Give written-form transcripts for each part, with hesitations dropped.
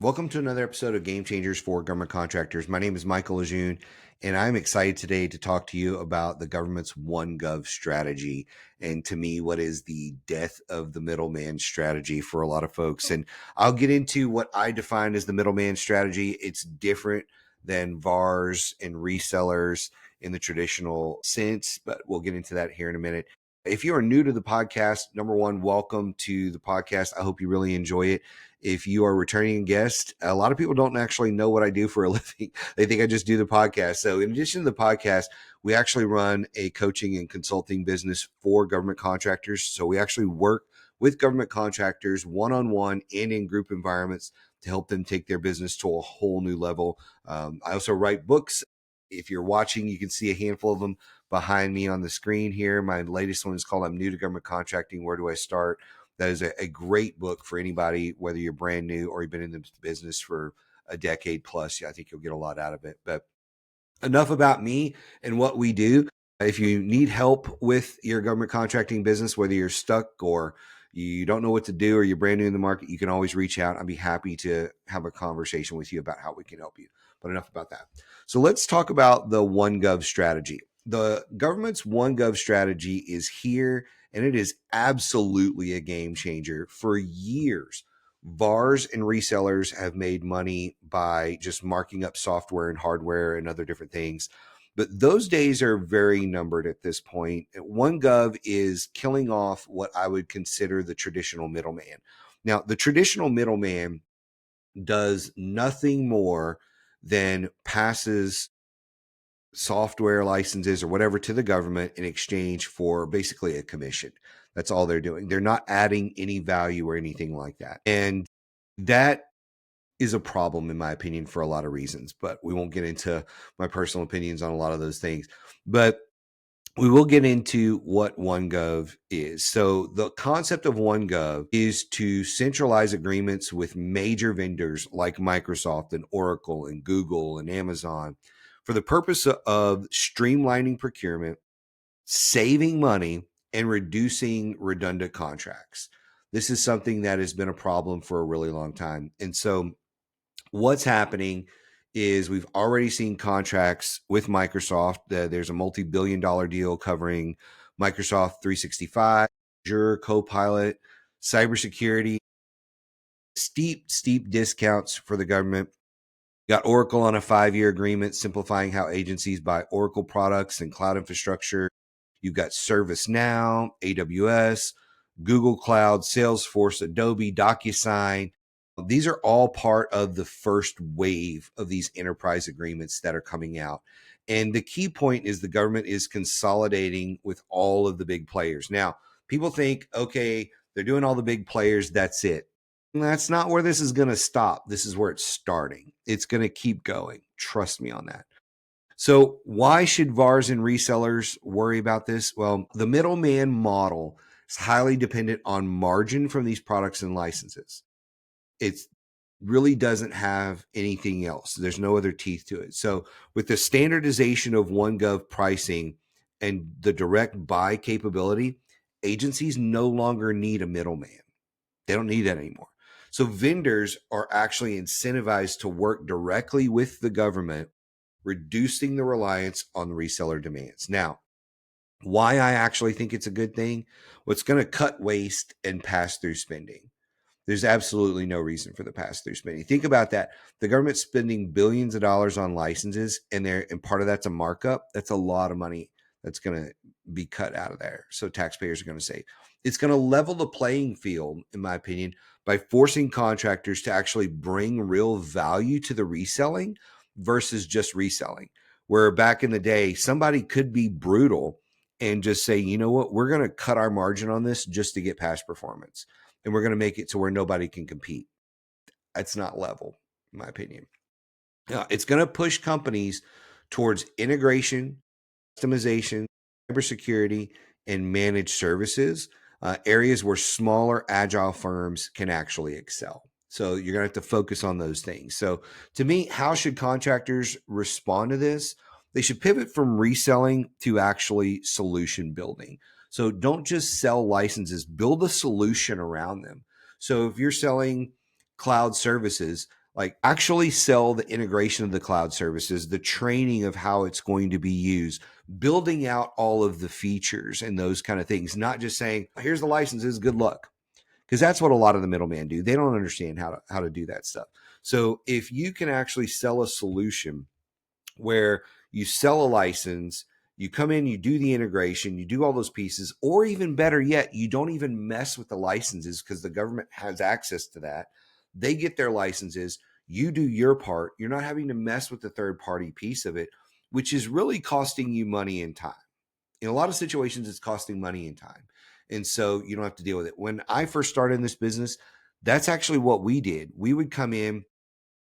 Welcome to another episode of Game Changers for Government Contractors. My name is Michael Lejeune, and I'm excited today to talk to you about the government's OneGov strategy. And to me, what is the death of the middleman strategy for a lot of folks. And I'll get into what I define as the middleman strategy. It's different than VARs and resellers in the traditional sense, but we'll get into that here in a minute. If you are new to the podcast, number one, welcome to the podcast. I hope you really enjoy it. If you are a returning guest, a lot of people don't actually know what I do for a living. They think I just do the podcast. So in addition to the podcast, we actually run a coaching and consulting business for government contractors. So we actually work with government contractors one-on-one and in group environments to help them take their business to a whole new level. I also write books. If you're watching, you can see a handful of them behind me on the screen here. My latest one is called I'm New to Government Contracting. Where do I start? That is a great book for anybody, whether you're brand new or you've been in the business for a decade plus. Yeah, I think you'll get a lot out of it. But enough about me and what we do. If you need help with your government contracting business, whether you're stuck or you don't know what to do or you're brand new in the market, you can always reach out. I'd be happy to have a conversation with you about how we can help you. But enough about that. So let's talk about the OneGov strategy. The government's OneGov strategy is here, and it is absolutely a game changer. For years, VARs and resellers have made money by just marking up software and hardware and other different things. But those days are very numbered at this point. OneGov is killing off what I would consider the traditional middleman. Now, the traditional middleman does nothing more than passes software licenses or whatever to the government in exchange for basically a commission. That's all they're doing. They're not adding any value or anything like that. And that is a problem, in my opinion, for a lot of reasons, but we won't get into my personal opinions on a lot of those things. But we will get into what OneGov is. So the concept of OneGov is to centralize agreements with major vendors like Microsoft and Oracle and Google and Amazon for the purpose of streamlining procurement, saving money, and reducing redundant contracts. This is something that has been a problem for a really long time. And so what's happening is we've already seen contracts with Microsoft. There's a multi-billion-dollar deal covering Microsoft 365, Azure, Copilot, cybersecurity, steep discounts for the government. Got Oracle on a 5-year agreement, simplifying how agencies buy Oracle products and cloud infrastructure. You've got ServiceNow, AWS, Google Cloud, Salesforce, Adobe, DocuSign. These are all part of the first wave of these enterprise agreements that are coming out. And the key point is the government is consolidating with all of the big players. Now, people think, okay, they're doing all the big players, that's it. That's not where this is going to stop. This is where it's starting. It's going to keep going. Trust me on that. So why should VARs and resellers worry about this? Well, the middleman model is highly dependent on margin from these products and licenses. It really doesn't have anything else. There's no other teeth to it. So with the standardization of OneGov pricing and the direct buy capability, agencies no longer need a middleman. They don't need that anymore. So vendors are actually incentivized to work directly with the government, reducing the reliance on reseller demands. Now, why I actually think it's a good thing, what's going to cut waste and pass through spending. There's absolutely no reason for the pass through spending. Think about that. The government's spending billions of dollars on licenses, and part of that's a markup. That's a lot of money that's going to be cut out of there. So taxpayers are going to save. It's going to level the playing field, in my opinion, by forcing contractors to actually bring real value to the reselling versus just reselling. Where back in the day, somebody could be brutal and just say, you know what, we're going to cut our margin on this just to get past performance. And we're going to make it to where nobody can compete. That's not level, in my opinion. Now, it's going to push companies towards integration, customization, cybersecurity, and managed services, areas where smaller, agile firms can actually excel. So you're going to have to focus on those things. So to me, how should contractors respond to this? They should pivot from reselling to actually solution building. So don't just sell licenses, build a solution around them. So if you're selling cloud services, like actually sell the integration of the cloud services, the training of how it's going to be used, building out all of the features and those kind of things, not just saying, here's the licenses, good luck. Because that's what a lot of the middlemen do. They don't understand how to do that stuff. So if you can actually sell a solution where you sell a license, you come in, you do the integration, you do all those pieces, or even better yet, you don't even mess with the licenses because the government has access to that. They get their licenses, you do your part. You're not having to mess with the third party piece of it, which is really costing you money and time. In a lot of situations, it's costing money and time. And so you don't have to deal with it. When I first started in this business, that's actually what we did. We would come in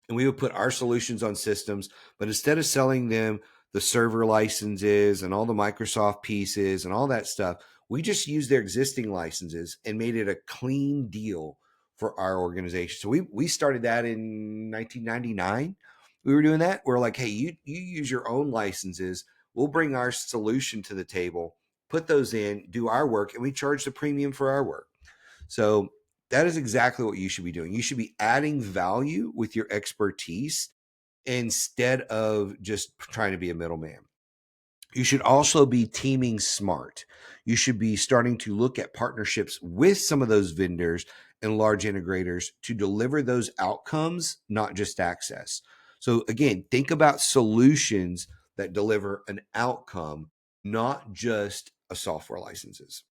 and we would put our solutions on systems, but instead of selling them the server licenses and all the Microsoft pieces and all that stuff, we just used their existing licenses and made it a clean deal for our organization. So we started that in 1999. We were doing that. We're like, hey, you use your own licenses. We'll bring our solution to the table, put those in, do our work, and we charge the premium for our work. So that is exactly what you should be doing. You should be adding value with your expertise instead of just trying to be a middleman. You should also be teaming smart. You should be starting to look at partnerships with some of those vendors and large integrators to deliver those outcomes, not just access. So again, think about solutions that deliver an outcome, not just a software licenses.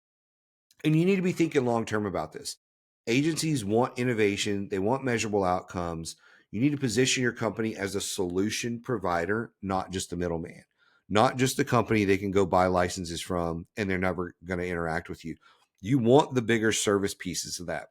And you need to be thinking long term about this. Agencies want innovation, they want measurable outcomes. You need to position your company as a solution provider, not just a middleman, not just a company they can go buy licenses from and they're never going to interact with you. You want the bigger service pieces of that.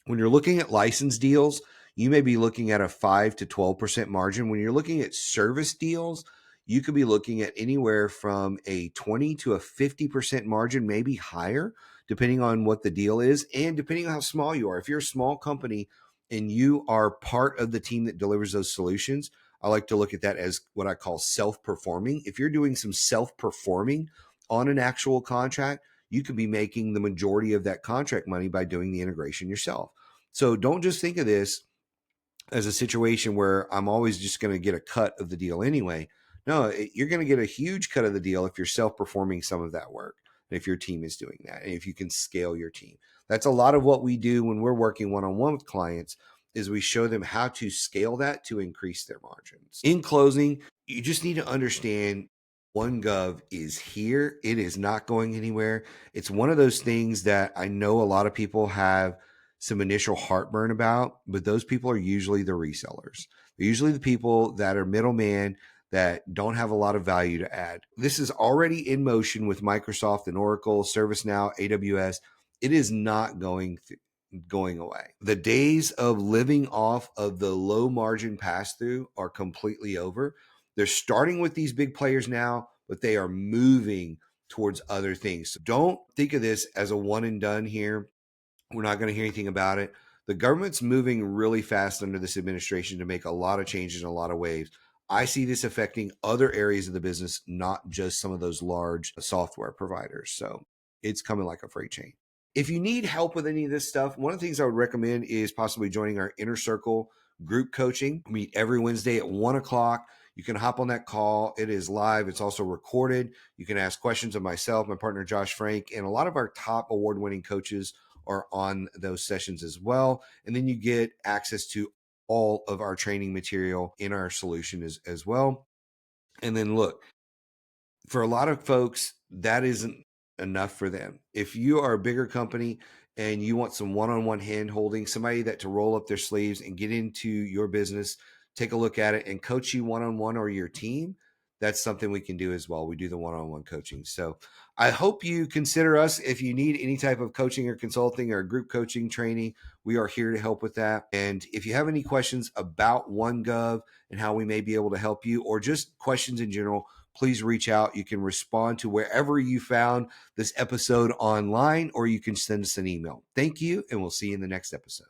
When you're looking at license deals, you may be looking at a 5 to 12% margin. When you're looking at service deals, you could be looking at anywhere from a 20 to a 50% margin, maybe higher, depending on what the deal is and depending on how small you are. If you're a small company and you are part of the team that delivers those solutions, I like to look at that as what I call self-performing. If you're doing some self-performing on an actual contract, you could be making the majority of that contract money by doing the integration yourself. So don't just think of this as a situation where I'm always just going to get a cut of the deal anyway. No, you're going to get a huge cut of the deal if you're self-performing some of that work, and if your team is doing that, and if you can scale your team. That's a lot of what we do when we're working one-on-one with clients is we show them how to scale that to increase their margins. In closing, you just need to understand OneGov is here. It is not going anywhere. It's one of those things that I know a lot of people have some initial heartburn about, but those people are usually the resellers. They're usually the people that are middleman that don't have a lot of value to add. This is already in motion with Microsoft and Oracle, ServiceNow, AWS. It is not going away. The days of living off of the low margin pass through are completely over. They're starting with these big players now, but they are moving towards other things. So don't think of this as a one and done here. We're not going to hear anything about it. The government's moving really fast under this administration to make a lot of changes in a lot of ways. I see this affecting other areas of the business, not just some of those large software providers. So it's coming like a freight train. If you need help with any of this stuff, one of the things I would recommend is possibly joining our Inner Circle group coaching. We meet every Wednesday at 1:00. You can hop on that call. It is live. It's also recorded. You can ask questions of myself, my partner, Josh Frank, and a lot of our top award-winning coaches are on those sessions as well. And then you get access to all of our training material in our solution as well. And then look, for a lot of folks, that isn't enough for them. If you are a bigger company and you want some one-on-one hand holding, somebody that to roll up their sleeves and get into your business, take a look at it and coach you one-on-one or your team, that's something we can do as well. We do the one-on-one coaching. So I hope you consider us if you need any type of coaching or consulting or group coaching training. We are here to help with that. And if you have any questions about OneGov and how we may be able to help you, or just questions in general, please reach out. You can respond to wherever you found this episode online, or you can send us an email. Thank you, and we'll see you in the next episode.